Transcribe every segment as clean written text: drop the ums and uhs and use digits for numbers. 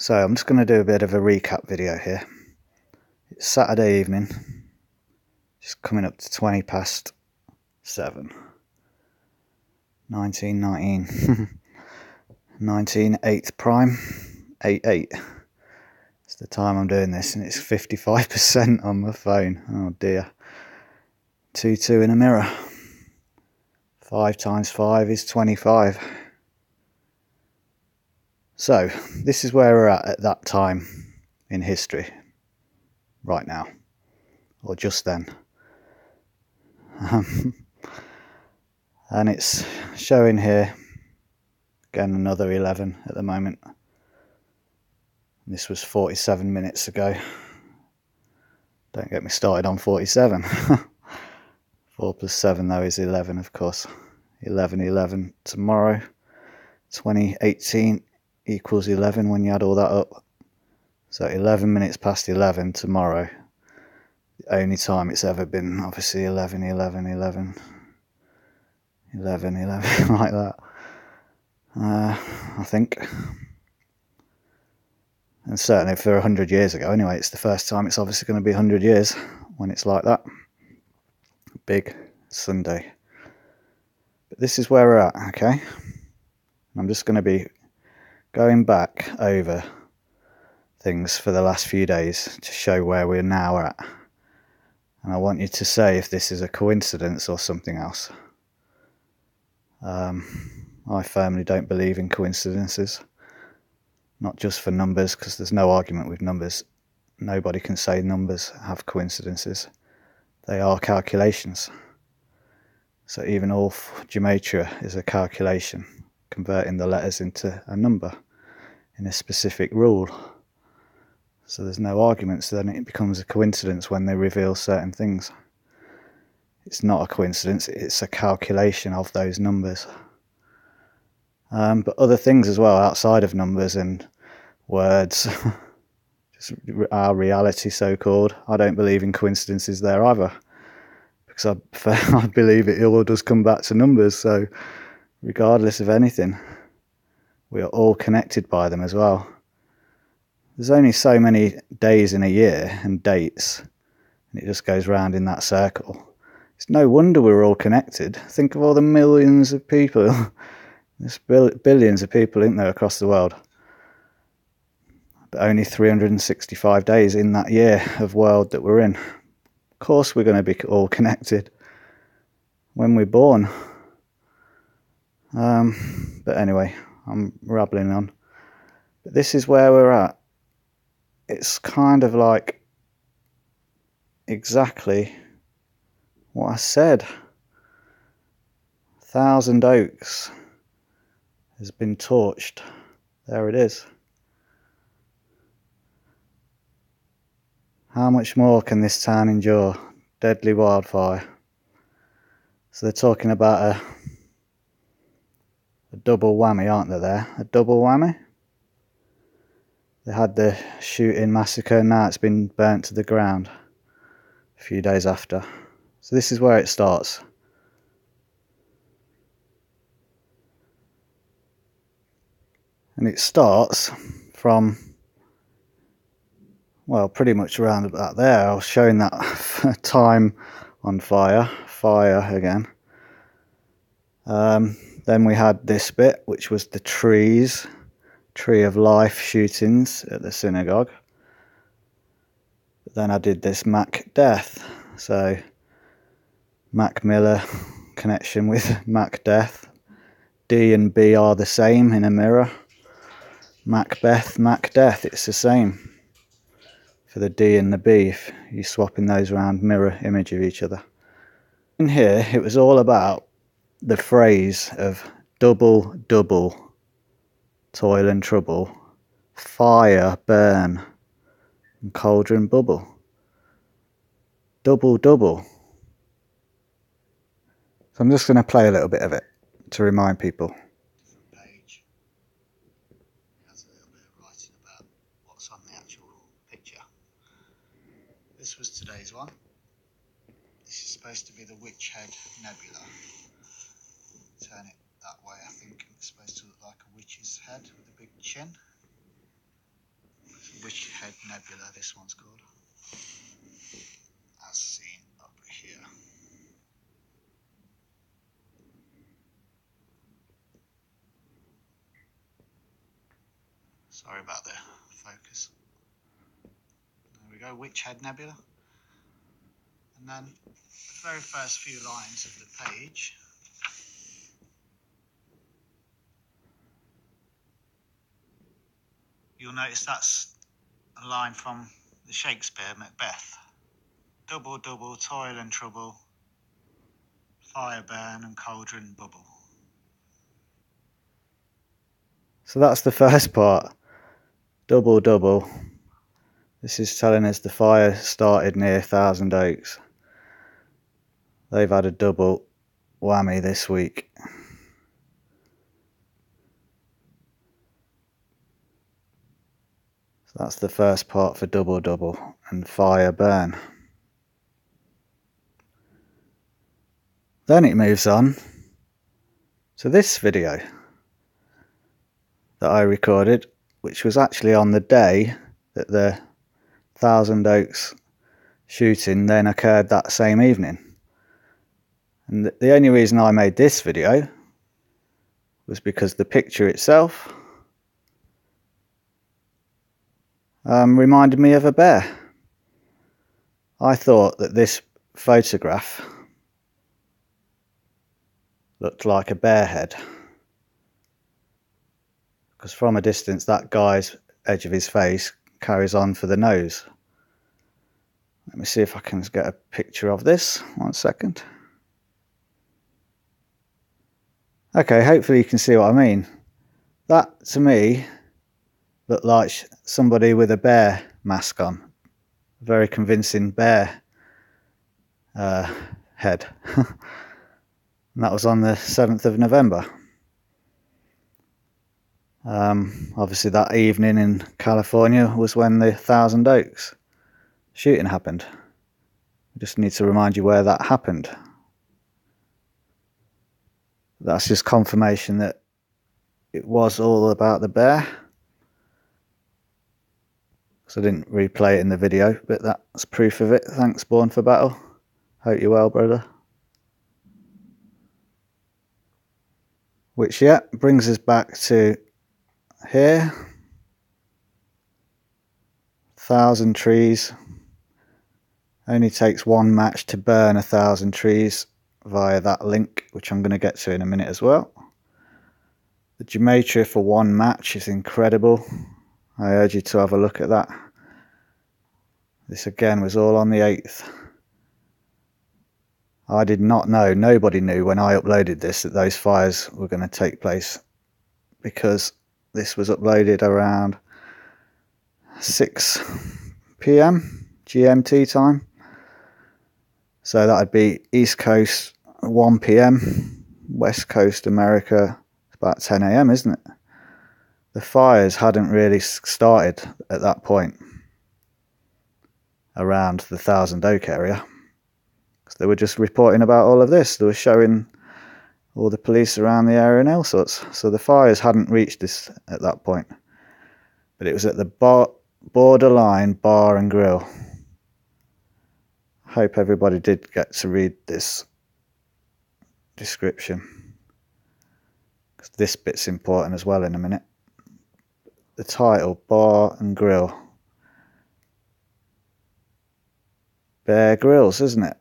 So I'm just going to do a bit of a recap video here. It's Saturday evening, just coming up to 20 past 7. 1919. 19 8th prime, 8/8. It's the time I'm doing this, and it's 55% on my phone. Oh dear. 2 in a mirror. 5 times 5 is 25. So this is where we're at that time in history, right now, or just then. And it's showing here again another 11 at the moment. This was 47 minutes ago. Don't get me started on 47. 4 plus 7 though is 11, of course. 11 tomorrow. 2018 equals 11 when you add all that up. So 11 minutes past 11 tomorrow. The only time it's ever been, obviously, 11 like that. I think. And certainly for 100 years ago anyway, it's the first time it's obviously going to be 100 years when it's like that. Big Sunday. But this is where we're at, okay? I'm just going to be going back over things for the last few days to show where we're now at. And I want you to say if this is a coincidence or something else. I firmly don't believe in coincidences. Not just for numbers, because there's no argument with numbers. Nobody can say numbers have coincidences. They are calculations. So even all gematria is a calculation, converting the letters into a number in a specific rule. So there's no arguments, then it becomes a coincidence when they reveal certain things. It's not a coincidence, it's a calculation of those numbers. But other things as well, outside of numbers and words, just our reality so-called, I don't believe in coincidences there either. Because I believe it all does come back to numbers, so regardless of anything, we are all connected by them as well. There's only so many days in a year and dates, and it just goes round in that circle. It's no wonder we're all connected. Think of all the millions of people. There's billions of people, isn't there, across the world? But only 365 days in that year of world that we're in. Of course we're going to be all connected when we're born. But anyway, I'm rambling on. But this is where we're at. It's kind of like exactly what I said. 1,000 Oaks has been torched. There it is. How much more can this town endure? Deadly wildfire. So they're talking about a double whammy, aren't they there? A double whammy? They had the shooting massacre, now it's been burnt to the ground a few days after. So this is where it starts. And it starts from, well, pretty much around about there. I was showing that time on fire again. Then we had this bit, which was the Tree of Life shootings at the synagogue. But then I did this Mac death. So Mac Miller connection with Mac death. D and B are the same in a mirror. Macbeth, Mac death, it's the same for the D and the B if you're swapping those around, mirror image of each other. In here it was all about the phrase of double, toil and trouble, fire, burn, and cauldron bubble. Double. So I'm just going to play a little bit of it to remind people. Page has a little bit of writing about what's on the actual picture. This was today's one. This is supposed to be the Witch Head Nebula. Turn it that way, I think it's supposed to look like a witch's head with a big chin. Head Nebula, this one's called, as seen up here. Sorry about the focus. There we go, Witch Head Nebula. And then the very first few lines of the page you'll notice that's a line from the Shakespeare Macbeth. Double, double, toil and trouble, fire burn and cauldron bubble. So that's the first part. Double, double. This is telling us the fire started near Thousand Oaks. They've had a double whammy this week. So that's the first part for double, double and fire burn. Then it moves on to this video that I recorded, which was actually on the day that the Thousand Oaks shooting then occurred that same evening. And the only reason I made this video was because the picture itself reminded me of a bear. I thought that this photograph looked like a bear head, because from a distance that guy's edge of his face carries on for the nose. Let me see if I can get a picture of this. 1 second. Okay, hopefully you can see what I mean. That to me looked like somebody with a bear mask on. A very convincing bear head. And that was on the 7th of November. Obviously that evening in California was when the Thousand Oaks shooting happened. I just need to remind you where that happened. That's just confirmation that it was all about the bear. So I didn't replay it in the video, but that's proof of it. Thanks, Born for Battle. Hope you're well, brother. Which, yeah, brings us back to here. 1,000 trees. Only takes one match to burn 1,000 trees via that link, which I'm going to get to in a minute as well. The gematria for one match is incredible. I urge you to have a look at that. This again was all on the 8th. I did not know, nobody knew when I uploaded this that those fires were going to take place, because this was uploaded around 6 PM GMT time. So that would be East Coast 1 PM, West Coast America about 10 AM, isn't it? The fires hadn't really started at that point around the Thousand Oak area, because they were just reporting about all of this. They were showing all the police around the area and all sorts. So the fires hadn't reached this at that point, but it was at the borderline bar and grill. I hope everybody did get to read this description, because this bit's important as well in a minute. The title, Bar and Grill. Bear Grylls, isn't it?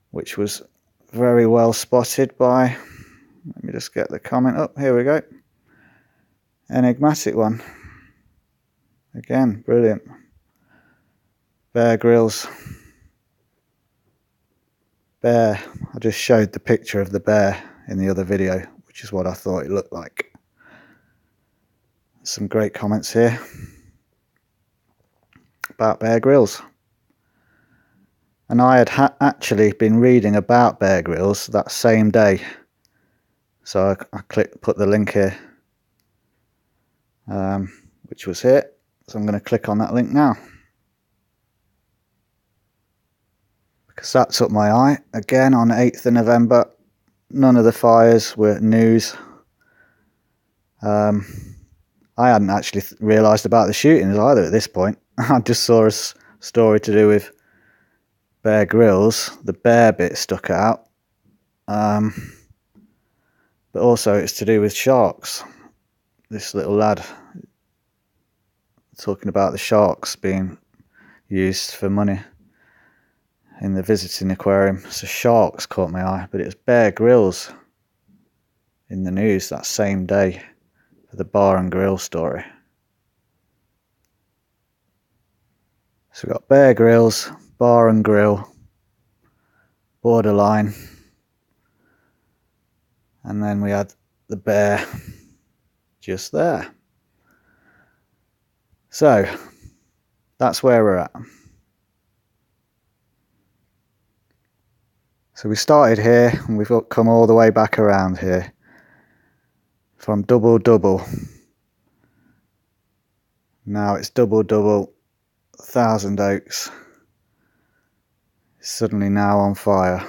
Which was very well spotted by, let me just get the comment up, here we go. Enigmatic one. Again, brilliant. Bear Grylls. Bear. I just showed the picture of the bear in the other video, which is what I thought it looked like. Some great comments here about Bear Grylls. And I had actually been reading about Bear Grylls that same day. So I put the link here, which was here. So I'm going to click on that link now, because that took my eye. Again, on 8th of November, none of the fires were news. I hadn't actually realised about the shootings either at this point. I just saw a story to do with Bear Grylls. The bear bit stuck out. But also it's to do with sharks. This little lad talking about the sharks being used for money in the visiting aquarium. So sharks caught my eye, but it was Bear Grylls in the news that same day for the bar and grill story. So we've got Bear Grylls, bar and grill, borderline, and then we had the bear just there. So that's where we're at. So we started here and we've come all the way back around here from double double. Now it's double double. Thousand Oaks is suddenly now on fire.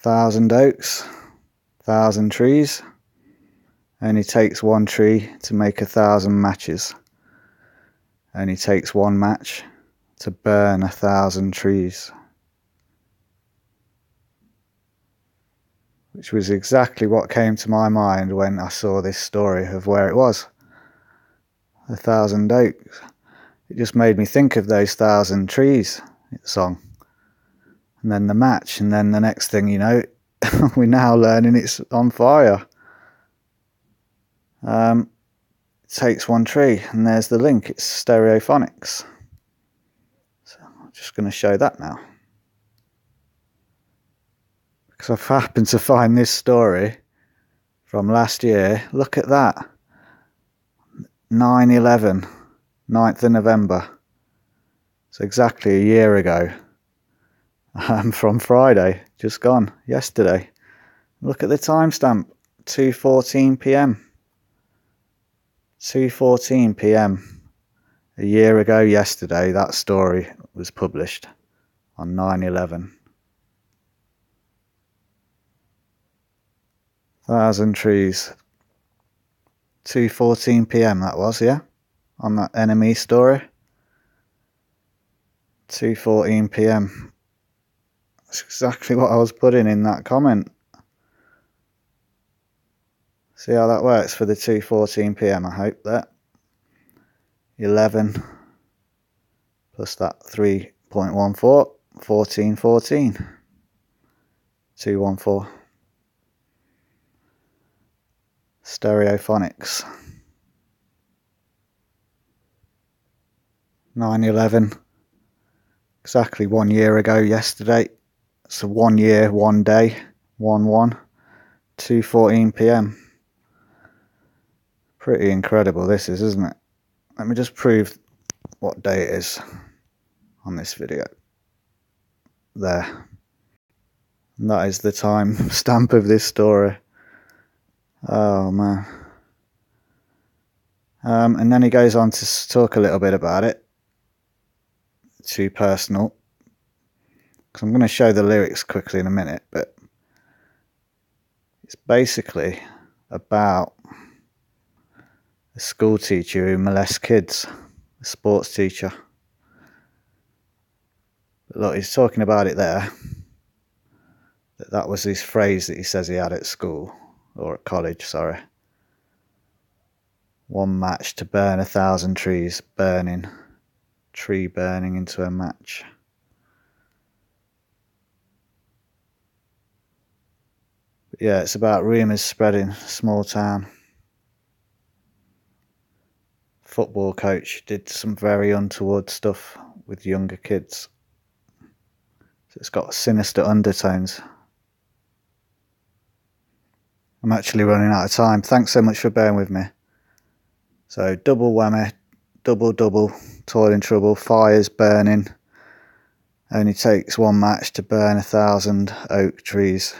1,000 oaks, 1,000 trees. Only takes one tree to make 1,000 matches. Only takes one match to burn 1,000 trees. Which was exactly what came to my mind when I saw this story of where it was. 1,000 oaks. It just made me think of those 1,000 trees song. And then the match, and then the next thing you know, we're now learning it's on fire. It takes one tree, and there's the link, it's stereophonics. So I'm just going to show that now. Because I've happened to find this story from last year. Look at that. 9/11, 9th of November. So exactly a year ago. From Friday, just gone, yesterday. Look at the timestamp, 2:14 p.m. 2:14 p.m. A year ago yesterday, that story was published on 9/11. 1,000 trees. 2:14 p.m. that was, yeah? On that enemy story. 2:14 p.m. That's exactly what I was putting in that comment. See how that works for the 2:14 p.m. I hope that. 11 plus that 3.14, 1414. 214. Stereophonics. 9/11. Exactly 1 year ago yesterday. So 1 year, 1 day, 1/1, 2:14 p.m. Pretty incredible this is, isn't it? Let me just prove what day it is on this video. There. And that is the time stamp of this story. Oh man. And then he goes on to talk a little bit about it. Too personal. Because I'm going to show the lyrics quickly in a minute, but it's basically about a school teacher who molests kids, a sports teacher. But look, he's talking about it there. That was his phrase that he says he had at school, or at college, sorry. One match to burn 1,000 trees, burning. Tree burning into a match. But yeah, it's about rumours spreading, small town. Football coach did some very untoward stuff with younger kids. So it's got sinister undertones. I'm actually running out of time. Thanks so much for bearing with me. So double whammy, double, toil and trouble, fires burning. Only takes one match to burn 1,000 oak trees.